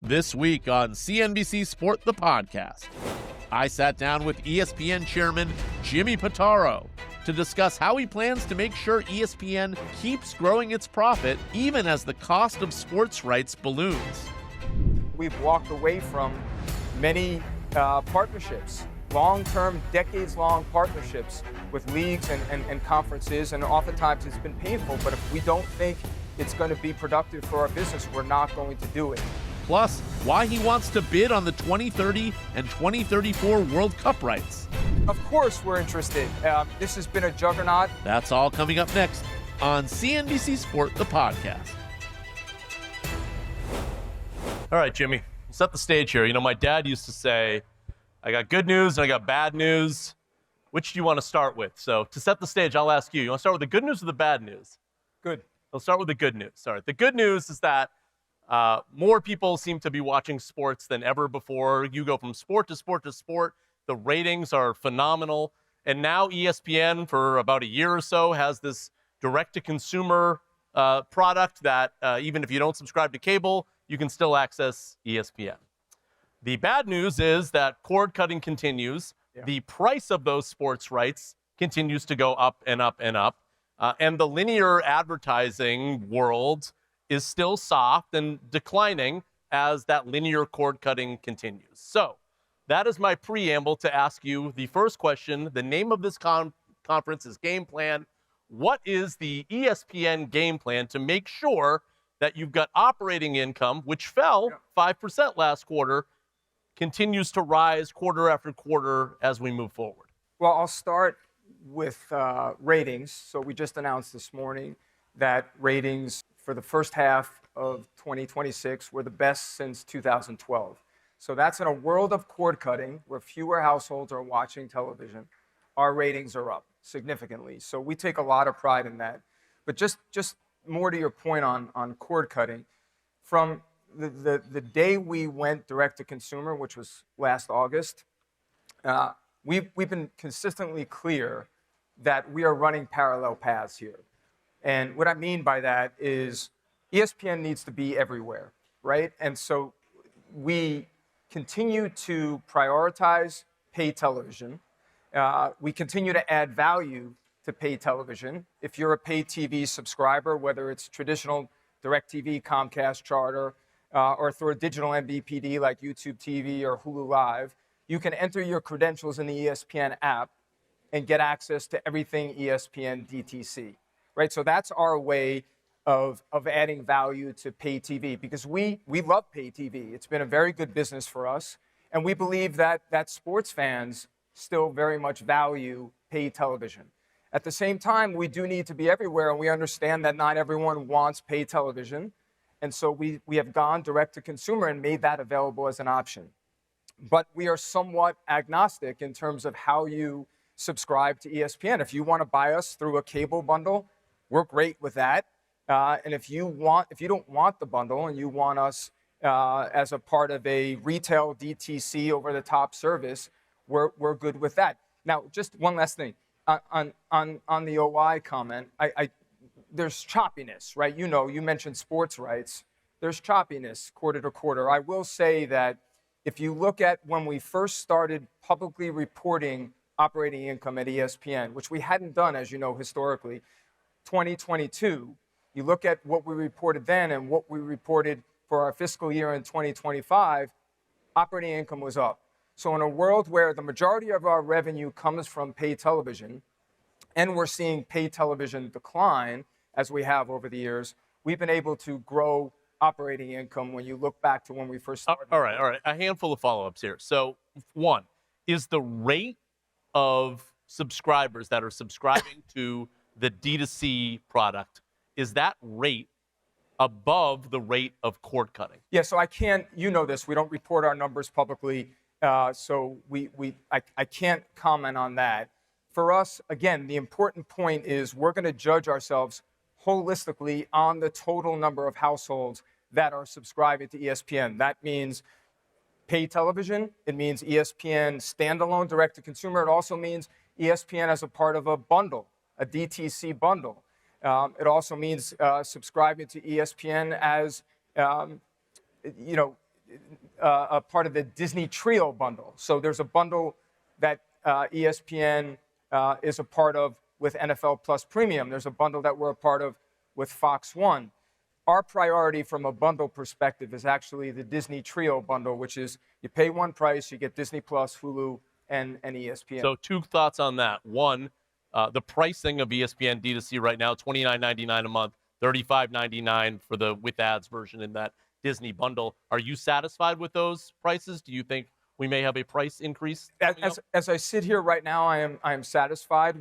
This week on CNBC Sport, the podcast, I sat down with ESPN Chairman Jimmy Pitaro to discuss how he plans to make sure ESPN keeps growing its profit even as the cost of sports rights balloons. We've walked away from many partnerships, long-term, decades-long partnerships with leagues and conferences, and oftentimes it's been painful, but if we don't think it's going to be productive for our business, we're not going to do it. Plus, why he wants to bid on the 2030 and 2034 World Cup rights. Of course we're interested. This has been a juggernaut. That's all coming up next on CNBC Sport, the podcast. All right, Jimmy, set the stage here. You know, my dad used to say, I got good news and I got bad news. Which do you want to start with? So to set the stage, I'll ask you. You want to start with the good news or the bad news? Good. I'll start with the good news. All right, the good news is that more people seem to be watching sports than ever before. You go from sport to sport to sport. The ratings are phenomenal. And now ESPN, for about a year or so, has this direct-to-consumer product that even if you don't subscribe to cable, you can still access ESPN. The bad news is that cord cutting continues. Yeah. The price of those sports rights continues to go up and up and up. And the linear advertising world is still soft and declining as that linear cord cutting continues. So that is my preamble to ask you the first question. The name of this conference is Game Plan. What is the ESPN game plan to make sure that you've got operating income, which fell 5% last quarter, continues to rise quarter after quarter as we move forward? Well, I'll start with ratings. So we just announced this morning that ratings for the first half of 2026 were the best since 2012. So that's in a world of cord cutting where fewer households are watching television. Our ratings are up significantly. So we take a lot of pride in that. But just more to your point on cord cutting, from the day we went direct to consumer, which was last August, we've been consistently clear that we are running parallel paths here. And what I mean by that is ESPN needs to be everywhere, right? And so we continue to prioritize pay television. We continue to add value to pay television. If you're a pay TV subscriber, whether it's traditional DirecTV, Comcast, Charter, or through a digital MVPD like YouTube TV or Hulu Live, you can enter your credentials in the ESPN app and get access to everything ESPN DTC. Right, so that's our way of adding value to pay TV, because we love pay TV. It's been a very good business for us, and we believe that sports fans still very much value pay television. At the same time, we do need to be everywhere, and we understand that not everyone wants pay television, and so we have gone direct to consumer and made that available as an option. But we are somewhat agnostic in terms of how you subscribe to ESPN. If you want to buy us through a cable bundle, we're great with that. And if you don't want the bundle and you want us as a part of a retail DTC over-the-top service, we're good with that. Now, just one last thing. On the OI comment, there's choppiness, right? You know, you mentioned sports rights. There's choppiness quarter to quarter. I will say that if you look at when we first started publicly reporting operating income at ESPN, which we hadn't done, as you know, historically, 2022, you look at what we reported then and what we reported for our fiscal year in 2025, operating income was up. So in a world where the majority of our revenue comes from pay television, and we're seeing pay television decline as we have over the years, we've been able to grow operating income when you look back to when we first started. All right. A handful of follow-ups here. So one, is the rate of subscribers that are subscribing to the D2C product, is that rate above the rate of cord cutting? Yeah, so I can't, you know this, we don't report our numbers publicly, so I can't comment on that. For us, again, the important point is we're going to judge ourselves holistically on the total number of households that are subscribing to ESPN. That means pay television, it means ESPN standalone direct-to-consumer, it also means ESPN as a part of a bundle, a DTC bundle. It also means subscribing to ESPN as, a part of the Disney Trio bundle. So there's a bundle that ESPN is a part of with NFL Plus Premium. There's a bundle that we're a part of with Fox One. Our priority from a bundle perspective is actually the Disney Trio bundle, which is you pay one price, you get Disney Plus, Hulu, and ESPN. So two thoughts on that. One, the pricing of ESPN D2C right now, $29.99 a month, $35.99 for the with ads version in that Disney bundle. Are you satisfied with those prices? Do you think we may have a price increase? As I sit here right now, I am satisfied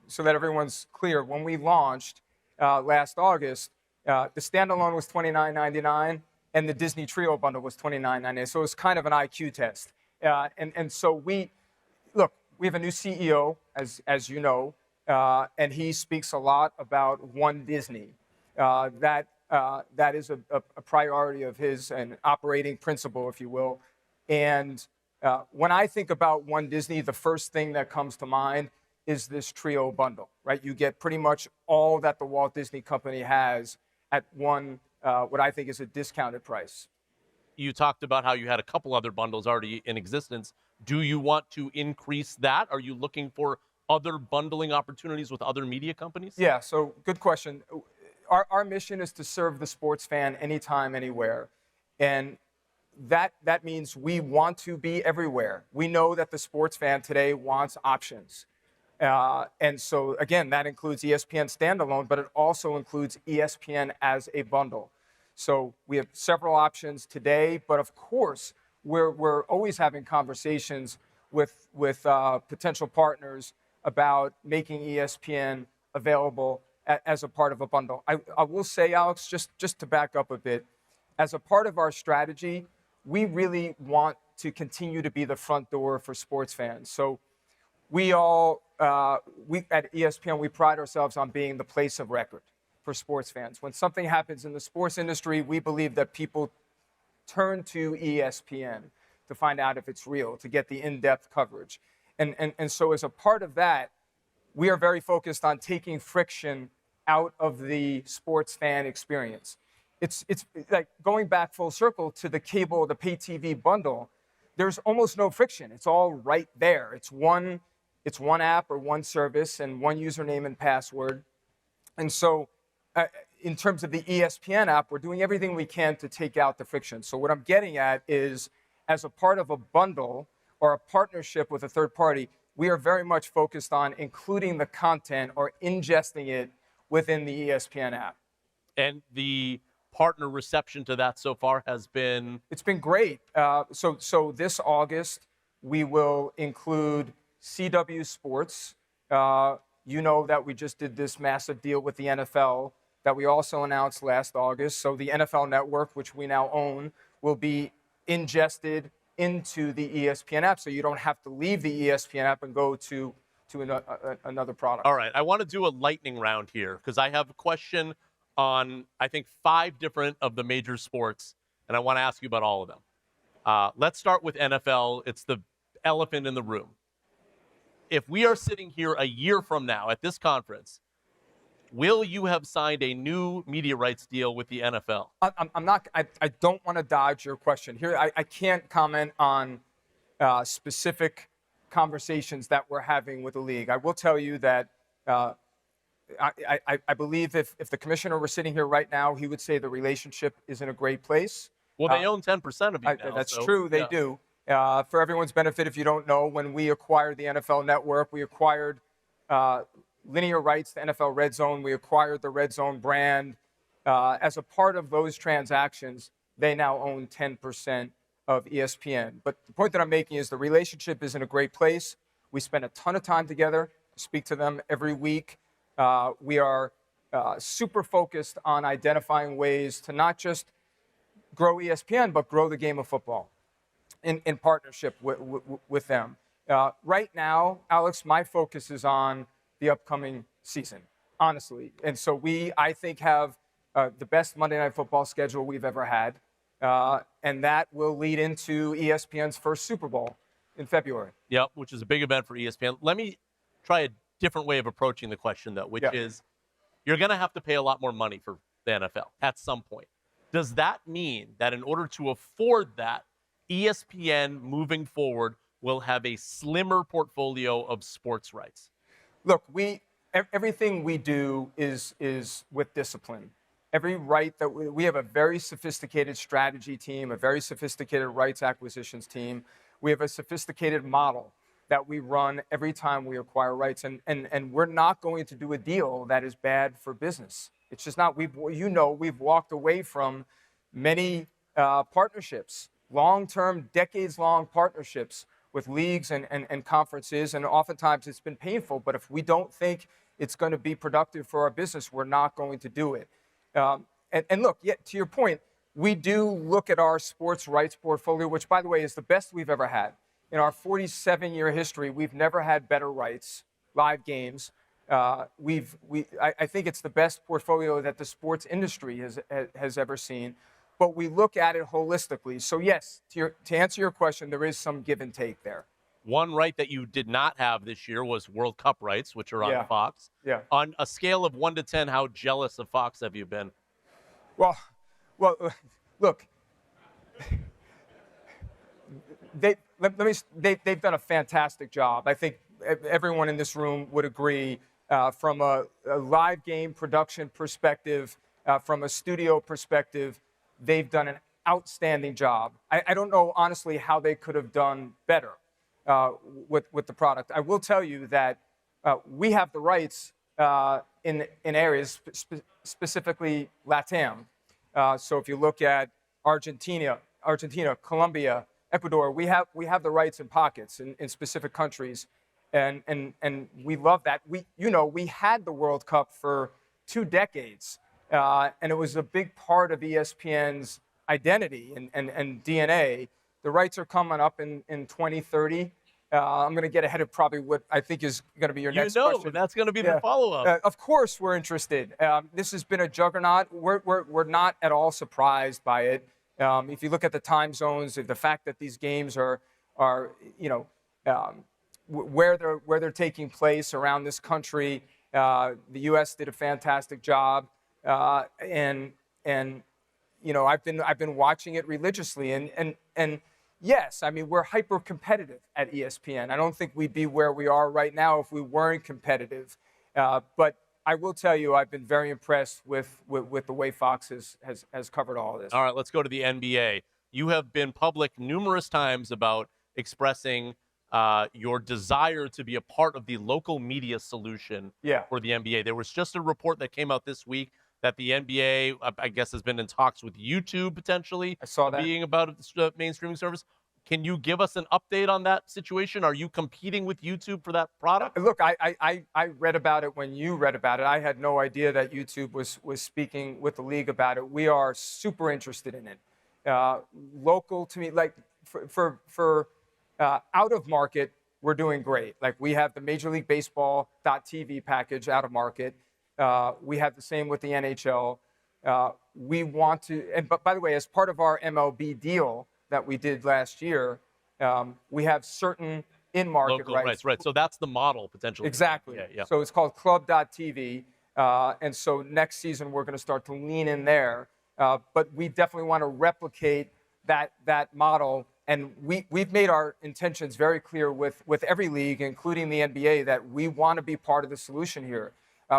so that everyone's clear. When we launched last August, the standalone was $29.99 and the Disney Trio bundle was $29.99. So it was kind of an IQ test. And so we have a new CEO, as you know, and he speaks a lot about One Disney. That is a priority of his, an operating principle, if you will. And when I think about One Disney, the first thing that comes to mind is this Trio bundle, right? You get pretty much all that the Walt Disney Company has at one, what I think is a discounted price. You talked about how you had a couple other bundles already in existence. Do you want to increase that? Are you looking for other bundling opportunities with other media companies? Yeah, so good question. Our mission is to serve the sports fan anytime, anywhere. And that means we want to be everywhere. We know that the sports fan today wants options. And so, again, that includes ESPN standalone, but it also includes ESPN as a bundle. So we have several options today, but of course, we're always having conversations with potential partners about making ESPN available as a part of a bundle. I will say, Alex, just to back up a bit, as a part of our strategy, we really want to continue to be the front door for sports fans. So we at ESPN, we pride ourselves on being the place of record for sports fans. When something happens in the sports industry, we believe that people turn to ESPN to find out if it's real, to get the in-depth coverage. And so as a part of that, we are very focused on taking friction out of the sports fan experience. It's like going back full circle to the cable, the pay TV bundle. There's almost no friction. It's all right there. It's one app or one service and one username and password. And so in terms of the ESPN app, we're doing everything we can to take out the friction. So what I'm getting at is, as a part of a bundle or a partnership with a third party, we are very much focused on including the content or ingesting it within the ESPN app. And the partner reception to that so far has been? It's been great. So this August, we will include CW Sports. You know that we just did this massive deal with the NFL that we also announced last August. So the NFL Network, which we now own, will be ingested into the ESPN app. So you don't have to leave the ESPN app and go to another product. All right. I want to do a lightning round here because I have a question on, I think, 5 different of the major sports, and I want to ask you about all of them. Let's start with NFL. It's the elephant in the room. If we are sitting here a year from now at this conference, will you have signed a new media rights deal with the NFL? I don't want to dodge your question here. I can't comment on specific conversations that we're having with the league. I will tell you that I believe if the commissioner were sitting here right now, he would say the relationship is in a great place. Well, they own 10% of you now. That's true. They do. For everyone's benefit, if you don't know, when we acquired the NFL Network, we acquired linear rights to NFL Red Zone. We acquired the Red Zone brand. As a part of those transactions, they now own 10% of ESPN. But the point that I'm making is the relationship is in a great place. We spend a ton of time together, speak to them every week. We are super focused on identifying ways to not just grow ESPN, but grow the game of football in partnership with them. Right now, Alex, my focus is on the upcoming season, honestly. And so I think, have the best Monday Night Football schedule we've ever had. And that will lead into ESPN's first Super Bowl in February. Yep, which is a big event for ESPN. Let me try a different way of approaching the question, though, which is you're going to have to pay a lot more money for the NFL at some point. Does that mean that in order to afford that, ESPN moving forward will have a slimmer portfolio of sports rights? Look, everything we do is with discipline. Every right that we have a very sophisticated strategy team, a very sophisticated rights acquisitions team. We have a sophisticated model that we run every time we acquire rights, and we're not going to do a deal that is bad for business. It's just not. We've walked away from many partnerships, long-term, decades-long partnerships with leagues and conferences, and oftentimes it's been painful. But if we don't think it's going to be productive for our business, we're not going to do it. And look, to your point, we do look at our sports rights portfolio, which, by the way, is the best we've ever had. In our 47-year history, we've never had better rights, live games. I think it's the best portfolio that the sports industry has ever seen. But we look at it holistically. So yes, to answer your question, there is some give and take there. One right that you did not have this year was World Cup rights, which are on Fox. Yeah. On a scale of 1 to 10, how jealous of Fox have you been? Well, look, they've done a fantastic job. I think everyone in this room would agree from a live game production perspective, from a studio perspective, they've done an outstanding job. I don't know, honestly, how they could have done better with the product. I will tell you that we have the rights in areas, specifically LATAM. So if you look at Argentina, Colombia, Ecuador, we have the rights in pockets in specific countries, and we love that. We had the World Cup for 2 decades, and it was a big part of ESPN's identity and DNA. The rights are coming up in 2030. I'm going to get ahead of probably what I think is going to be your next question. That's going to be the follow-up. Of course, we're interested. This has been a juggernaut. We're not at all surprised by it. If you look at the time zones, the fact that these games are where they're taking place around this country, the U.S. did a fantastic job, and I've been watching it religiously, and yes, I mean, we're hyper competitive at ESPN. I don't think we'd be where we are right now if we weren't competitive. But I will tell you, I've been very impressed with the way Fox has covered all of this. All right, let's go to the NBA. You have been public numerous times about expressing your desire to be a part of the local media solution for the NBA. There was just a report that came out this week that the NBA, I guess, has been in talks with YouTube potentially. I saw that. Being about a main streaming service. Can you give us an update on that situation? Are you competing with YouTube for that product? Look, I read about it when you read about it. I had no idea that YouTube was speaking with the league about it. We are super interested in it. Local to me, like for out of market, we're doing great. Like we have the Major League Baseball.TV package out of market. We have the same with the NHL. We want to, but by the way, as part of our MLB deal that we did last year, we have certain in-market rights. Right. So that's the model potentially. Exactly. Yeah. So it's called Club.TV, and so next season we're going to start to lean in there. But we definitely want to replicate that model, and we've made our intentions very clear with every league, including the NBA, that we want to be part of the solution here.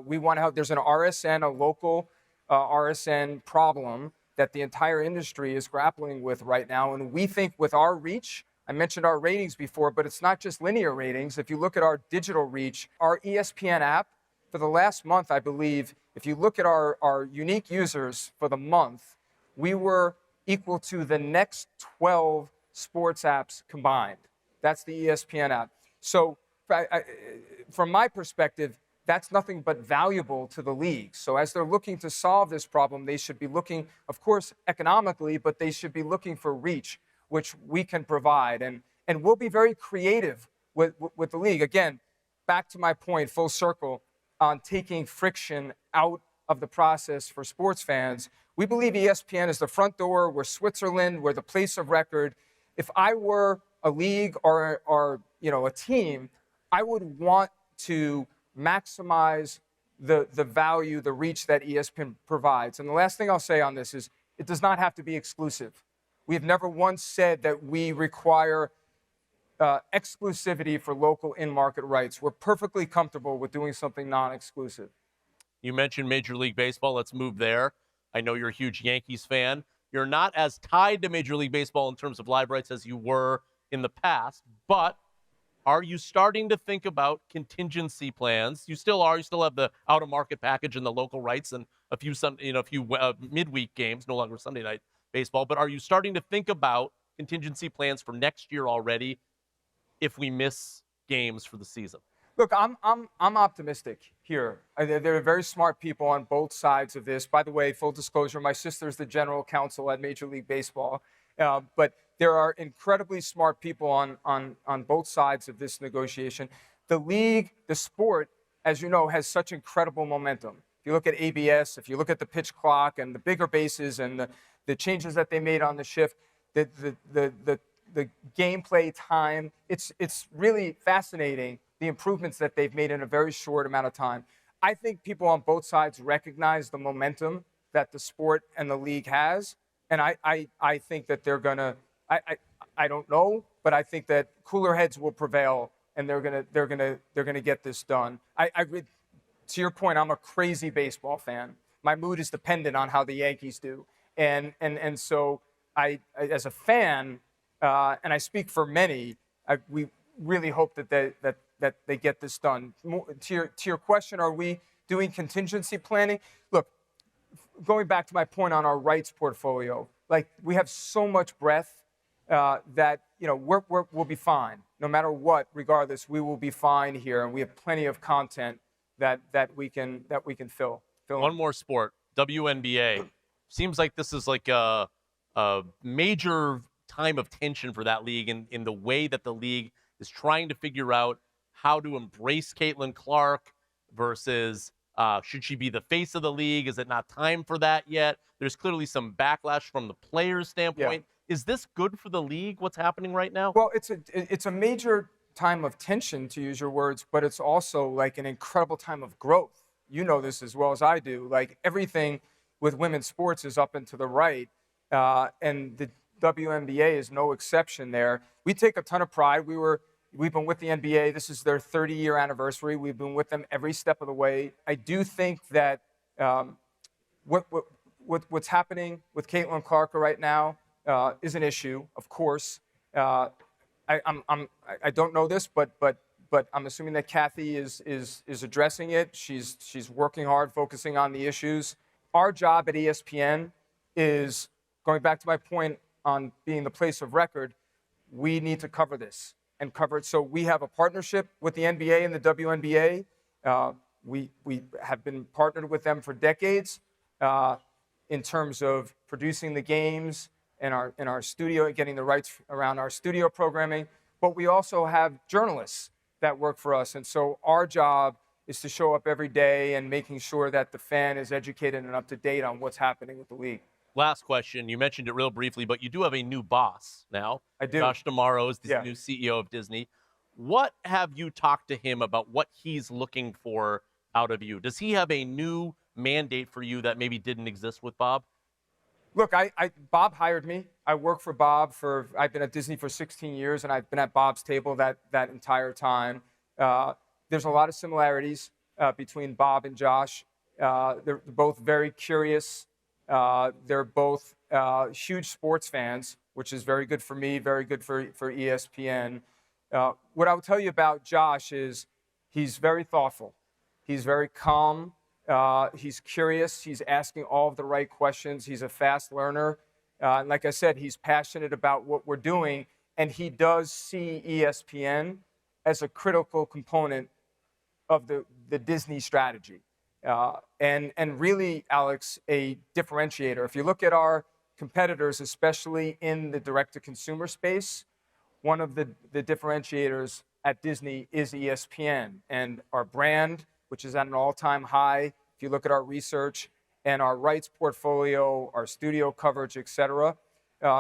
We want to have, there's an RSN, a local RSN problem that the entire industry is grappling with right now. And we think with our reach, I mentioned our ratings before, but it's not just linear ratings. If you look at our digital reach, our ESPN app, for the last month, I believe, if you look at our unique users for the month, we were equal to the next 12 sports apps combined. That's the ESPN app. So from my perspective, that's nothing but valuable to the league. So as they're looking to solve this problem, they should be looking, of course, economically, but they should be looking for reach, which we can provide. And we'll be very creative with the league. Again, back to my point, full circle, on taking friction out of the process for sports fans. We believe ESPN is the front door. We're Switzerland. We're the place of record. If I were a league or a team, I would want to maximize the value, the reach that ESPN provides. And the last thing I'll say on this is It does not have to be exclusive. We have never once said that we require exclusivity for local in-market rights. We're perfectly comfortable with doing something non-exclusive. You mentioned Major League Baseball. Let's move there. I know you're a huge Yankees fan. You're not as tied to Major League Baseball in terms of live rights as you were in the past, but are you starting to think about contingency plans? You still are. You still have the out-of-market package and the local rights and a few midweek games, no longer Sunday night baseball. But are you starting to think about contingency plans for next year already if we miss games for the season? Look, I'm optimistic here. There are very smart people on both sides of this. By the way, full disclosure, my sister's the general counsel at Major League Baseball. But there are incredibly smart people on both sides of this negotiation. The league, the sport, as you know, has such incredible momentum. If you look at ABS, if you look at the pitch clock and the bigger bases and the changes that they made on the shift, the gameplay time, it's really fascinating, the improvements that they've made in a very short amount of time. I think people on both sides recognize the momentum that the sport and the league has. And I think that they're going to, I don't know, but I think that cooler heads will prevail and they're going to get this done. To your point, I'm a crazy baseball fan. My mood is dependent on how the Yankees do. And so I, as a fan, and I speak for many, we really hope that they get this done. To your question, are we doing contingency planning? Look, going back to my point on our rights portfolio, like we have so much breadth that we'll be fine. No matter what, regardless, we will be fine here, and we have plenty of content that we can fill. One more sport, WNBA. Seems like this is like a major time of tension for that league in the way that the league is trying to figure out how to embrace Caitlin Clark versus should she be the face of the league? Is it not time for that yet? There's clearly some backlash from the players' standpoint. Yeah. Is this good for the league, what's happening right now? Well, it's a major time of tension, to use your words, but it's also like an incredible time of growth. You know this as well as I do. Like everything with women's sports is up and to the right, and the WNBA is no exception there. We take a ton of pride. We've been with the NBA. This is their 30-year anniversary. We've been with them every step of the way. I do think that what's happening with Caitlin Clark right now is an issue, of course. I don't know this, but I'm assuming that Kathy is addressing it. She's working hard, focusing on the issues. Our job at ESPN is, going back to my point on being the place of record, we need to cover this and cover it. So we have a partnership with the NBA and the WNBA. We have been partnered with them for decades in terms of producing the games in our studio, getting the rights around our studio programming. But we also have journalists that work for us. And so our job is to show up every day and making sure that the fan is educated and up to date on what's happening with the league. Last question. You mentioned it real briefly, but you do have a new boss now. I do. Josh D'Amaro is the new CEO of Disney. What have you talked to him about what he's looking for out of you? Does he have a new mandate for you that maybe didn't exist with Bob? Look, Bob hired me. I worked for Bob I've been at Disney for 16 years, and I've been at Bob's table that entire time. There's a lot of similarities between Bob and Josh. They're both very curious. They're both huge sports fans, which is very good for me, very good for ESPN. What I will tell you about Josh is he's very thoughtful. He's very calm. He's curious. He's asking all of the right questions. He's a fast learner. And like I said, he's passionate about what we're doing, and he does see ESPN as a critical component of the Disney strategy. And really, Alex, a differentiator. If you look at our competitors, especially in the direct-to-consumer space, one of the differentiators at Disney is ESPN. And our brand, which is at an all-time high, if you look at our research, and our rights portfolio, our studio coverage, et cetera.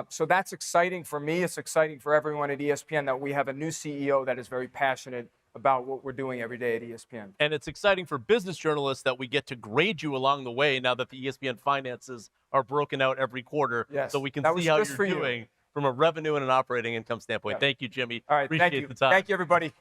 So that's exciting for me. It's exciting for everyone at ESPN that we have a new CEO that is very passionate about what we're doing every day at ESPN. And it's exciting for business journalists that we get to grade you along the way now that the ESPN finances are broken out every quarter. Yes, So we can that was see how just you're for you. doing from a revenue and an operating income standpoint. Yeah. Thank you, Jimmy. All right, Appreciate thank you. the time. Thank you, everybody.